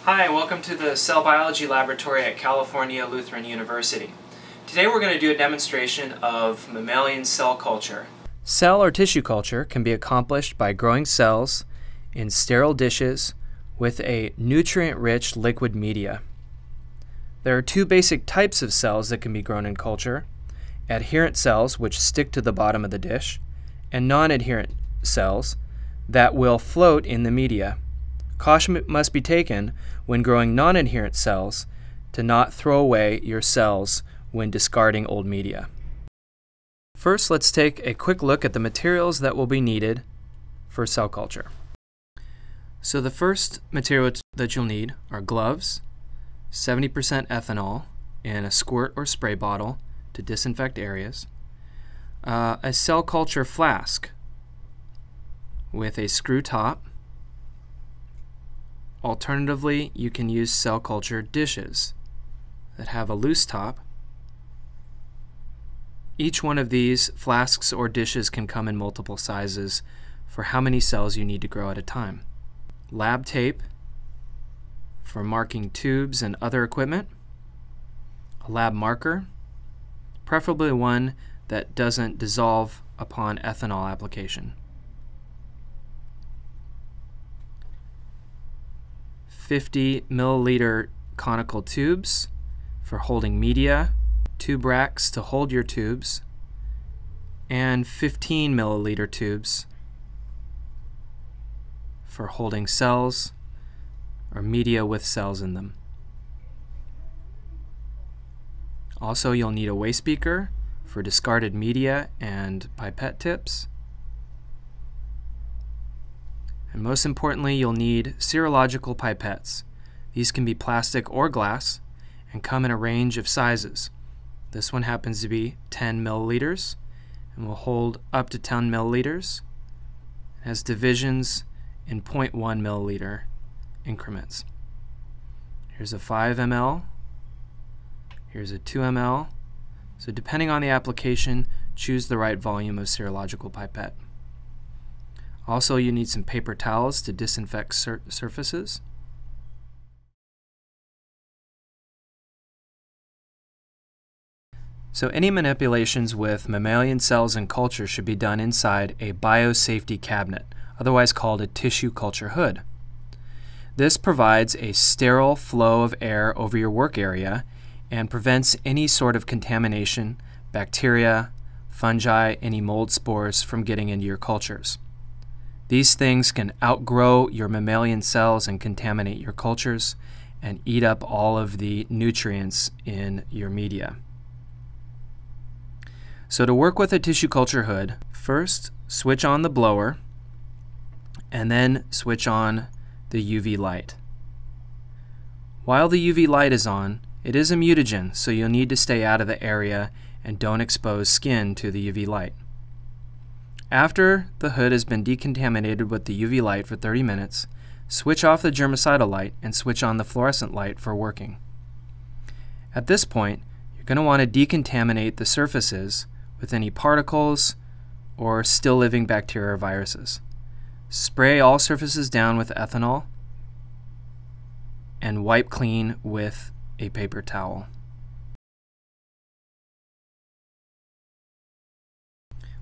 Hi, welcome to the Cell Biology Laboratory at California Lutheran University. Today we're going to do a demonstration of mammalian cell culture. Cell or tissue culture can be accomplished by growing cells in sterile dishes with a nutrient-rich liquid media. There are two basic types of cells that can be grown in culture: adherent cells, which stick to the bottom of the dish, and non-adherent cells that will float in the media. Caution must be taken when growing non-adherent cells to not throw away your cells when discarding old media. First, let's take a quick look at the materials that will be needed for cell culture. So the first material that you'll need are gloves, 70% ethanol in a squirt or spray bottle to disinfect areas, a cell culture flask with a screw top. Alternatively, you can use cell culture dishes that have a loose top. Each one of these flasks or dishes can come in multiple sizes for how many cells you need to grow at a time. Lab tape for marking tubes and other equipment. A lab marker, preferably one that doesn't dissolve upon ethanol application. 50 milliliter conical tubes for holding media, tube racks to hold your tubes, and 15 milliliter tubes for holding cells or media with cells in them. Also, you'll need a waste beaker for discarded media and pipette tips. And most importantly, you'll need serological pipettes. These can be plastic or glass and come in a range of sizes. This one happens to be 10 milliliters and will hold up to 10 milliliters. It has divisions in 0.1 milliliter increments. Here's a 5 ml. Here's a 2 ml. So depending on the application, choose the right volume of serological pipette. Also, you need some paper towels to disinfect surfaces. So any manipulations with mammalian cells and culture should be done inside a biosafety cabinet, otherwise called a tissue culture hood. This provides a sterile flow of air over your work area and prevents any sort of contamination, bacteria, fungi, any mold spores from getting into your cultures. These things can outgrow your mammalian cells and contaminate your cultures and eat up all of the nutrients in your media. So to work with a tissue culture hood, first switch on the blower and then switch on the UV light. While the UV light is on, it is a mutagen, so you'll need to stay out of the area and don't expose skin to the UV light. After the hood has been decontaminated with the UV light for 30 minutes, switch off the germicidal light and switch on the fluorescent light for working. At this point, you're going to want to decontaminate the surfaces with any particles or still living bacteria or viruses. Spray all surfaces down with ethanol and wipe clean with a paper towel.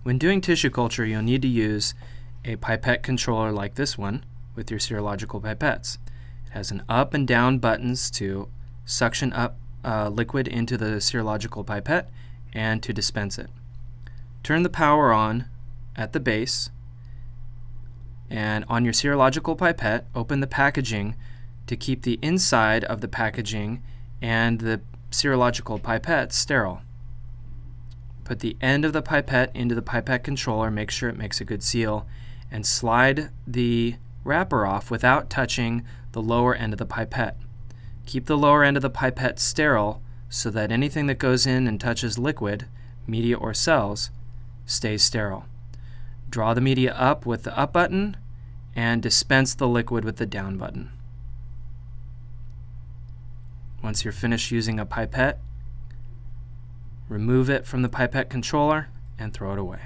When doing tissue culture, you'll need to use a pipette controller like this one with your serological pipettes. It has an up and down buttons to suction up liquid into the serological pipette and to dispense it. Turn the power on at the base, and on your serological pipette, open the packaging to keep the inside of the packaging and the serological pipette sterile. Put the end of the pipette into the pipette controller, make sure it makes a good seal, and slide the wrapper off without touching the lower end of the pipette. Keep the lower end of the pipette sterile so that anything that goes in and touches liquid, media or cells, stays sterile. Draw the media up with the up button and dispense the liquid with the down button. Once you're finished using a pipette, remove it from the pipette controller and throw it away.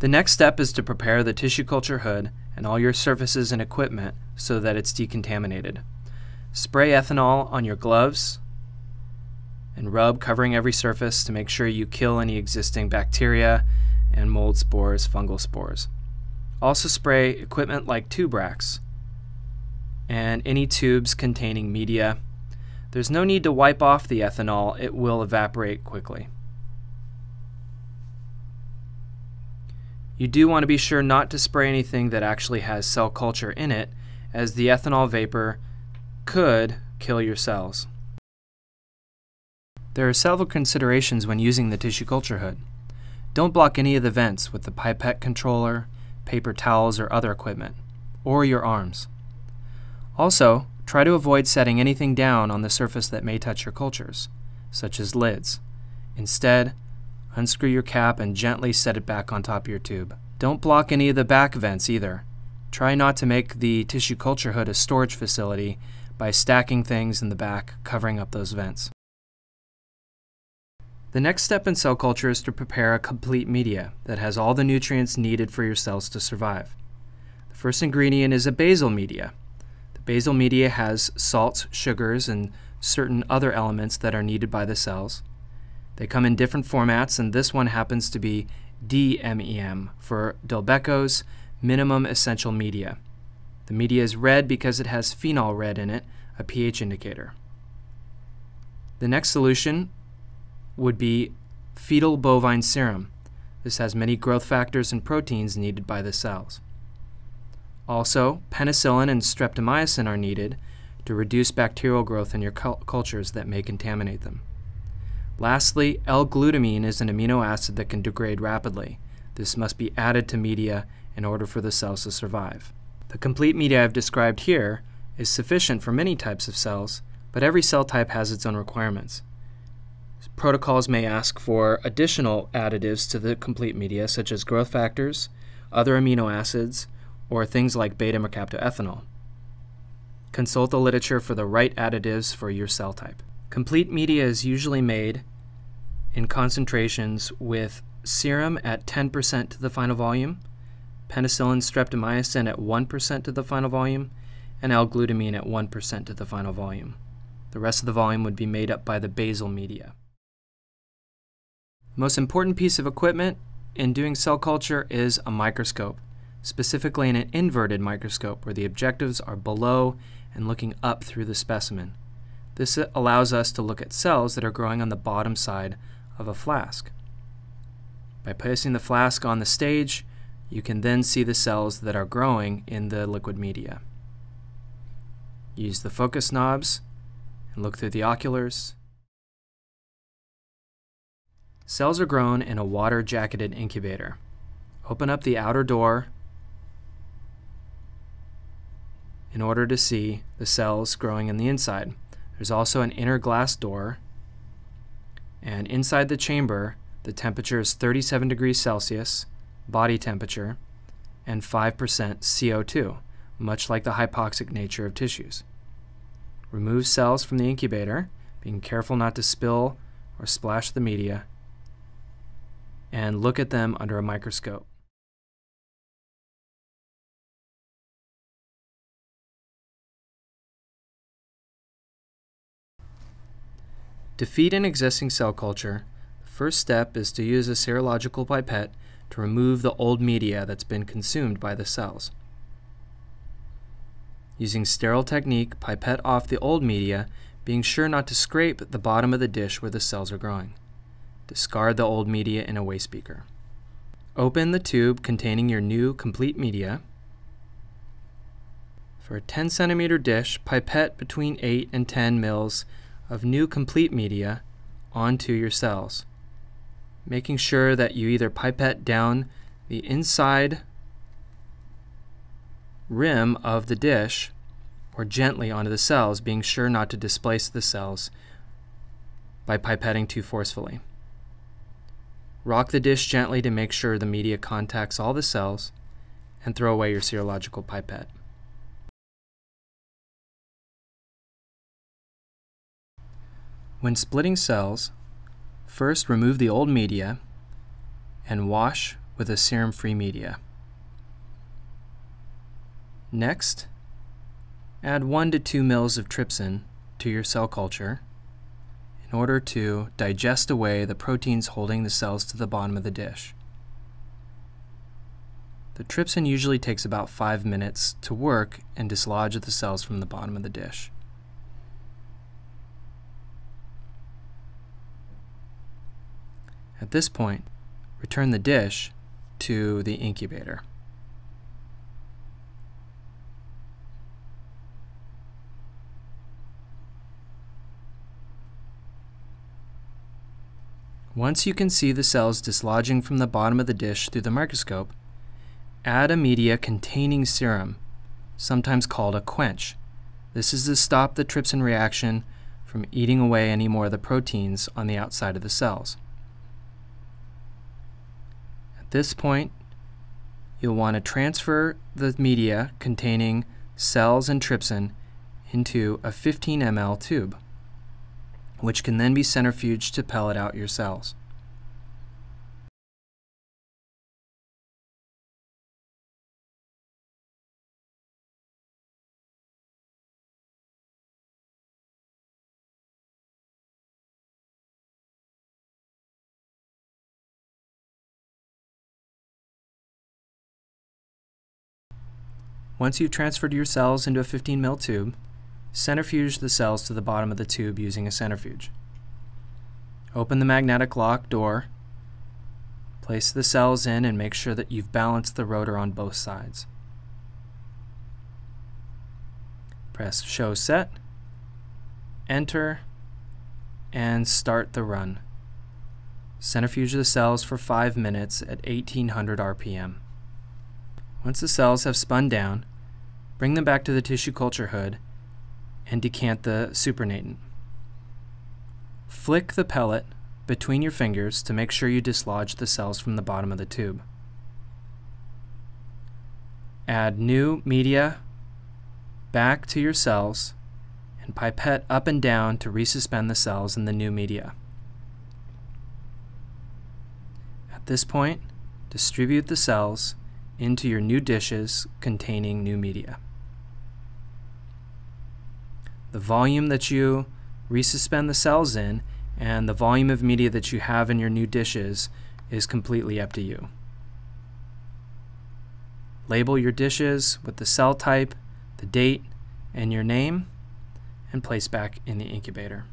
The next step is to prepare the tissue culture hood and all your surfaces and equipment so that it's decontaminated. Spray ethanol on your gloves and rub, covering every surface to make sure you kill any existing bacteria and mold spores, fungal spores. Also spray equipment like tube racks and any tubes containing media. There's no need to wipe off the ethanol, it will evaporate quickly. You do want to be sure not to spray anything that actually has cell culture in it, as the ethanol vapor could kill your cells. There are several considerations when using the tissue culture hood. Don't block any of the vents with the pipette controller, paper towels, or other equipment, or your arms. Also, try to avoid setting anything down on the surface that may touch your cultures, such as lids. Instead, unscrew your cap and gently set it back on top of your tube. Don't block any of the back vents either. Try not to make the tissue culture hood a storage facility by stacking things in the back, covering up those vents. The next step in cell culture is to prepare a complete media that has all the nutrients needed for your cells to survive. The first ingredient is a basal media. The basal media has salts, sugars, and certain other elements that are needed by the cells. They come in different formats, and this one happens to be DMEM for Delbecco's minimum essential media. The media is red because it has phenol red in it, a pH indicator. The next solution would be fetal bovine serum. This has many growth factors and proteins needed by the cells. Also, penicillin and streptomycin are needed to reduce bacterial growth in your cultures that may contaminate them. Lastly, L-glutamine is an amino acid that can degrade rapidly. This must be added to media in order for the cells to survive. The complete media I've described here is sufficient for many types of cells, but every cell type has its own requirements. Protocols may ask for additional additives to the complete media, such as growth factors, other amino acids, or things like beta-mercaptoethanol. Consult the literature for the right additives for your cell type. Complete media is usually made in concentrations with serum at 10% to the final volume, penicillin streptomycin at 1% to the final volume, and L-glutamine at 1% to the final volume. The rest of the volume would be made up by the basal media. The most important piece of equipment in doing cell culture is a microscope, specifically an inverted microscope where the objectives are below and looking up through the specimen. This allows us to look at cells that are growing on the bottom side of a flask. By placing the flask on the stage, you can then see the cells that are growing in the liquid media. Use the focus knobs and look through the oculars. Cells are grown in a water-jacketed incubator. Open up the outer door in order to see the cells growing in the inside. There's also an inner glass door, and inside the chamber, the temperature is 37 degrees Celsius, body temperature, and 5% CO2, much like the hypoxic nature of tissues. Remove cells from the incubator, being careful not to spill or splash the media, and look at them under a microscope. To feed an existing cell culture, the first step is to use a serological pipette to remove the old media that's been consumed by the cells. Using sterile technique, pipette off the old media, being sure not to scrape the bottom of the dish where the cells are growing. Discard the old media in a waste beaker. Open the tube containing your new complete media. For a 10 centimeter dish, pipette between 8 and 10 mils of new complete media onto your cells, making sure that you either pipette down the inside rim of the dish or gently onto the cells, being sure not to displace the cells by pipetting too forcefully. Rock the dish gently to make sure the media contacts all the cells, and throw away your serological pipette. When splitting cells, first remove the old media and wash with a serum-free media. Next, add 1 to 2 mils of trypsin to your cell culture in order to digest away the proteins holding the cells to the bottom of the dish. The trypsin usually takes about 5 minutes to work and dislodge the cells from the bottom of the dish. At this point, return the dish to the incubator. Once you can see the cells dislodging from the bottom of the dish through the microscope, add a media containing serum, sometimes called a quench. This is to stop the trypsin reaction from eating away any more of the proteins on the outside of the cells. At this point, you'll want to transfer the media containing cells and trypsin into a 15 ml tube, which can then be centrifuged to pellet out your cells. Once you've transferred your cells into a 15 ml tube, centrifuge the cells to the bottom of the tube using a centrifuge. Open the magnetic lock door, place the cells in, and make sure that you've balanced the rotor on both sides. Press Show Set, Enter, and start the run. Centrifuge the cells for 5 minutes at 1800 RPM. Once the cells have spun down, bring them back to the tissue culture hood and decant the supernatant. Flick the pellet between your fingers to make sure you dislodge the cells from the bottom of the tube. Add new media back to your cells and pipette up and down to resuspend the cells in the new media. At this point, distribute the cells into your new dishes containing new media. The volume that you resuspend the cells in and the volume of media that you have in your new dishes is completely up to you. Label your dishes with the cell type, the date, and your name, and place back in the incubator.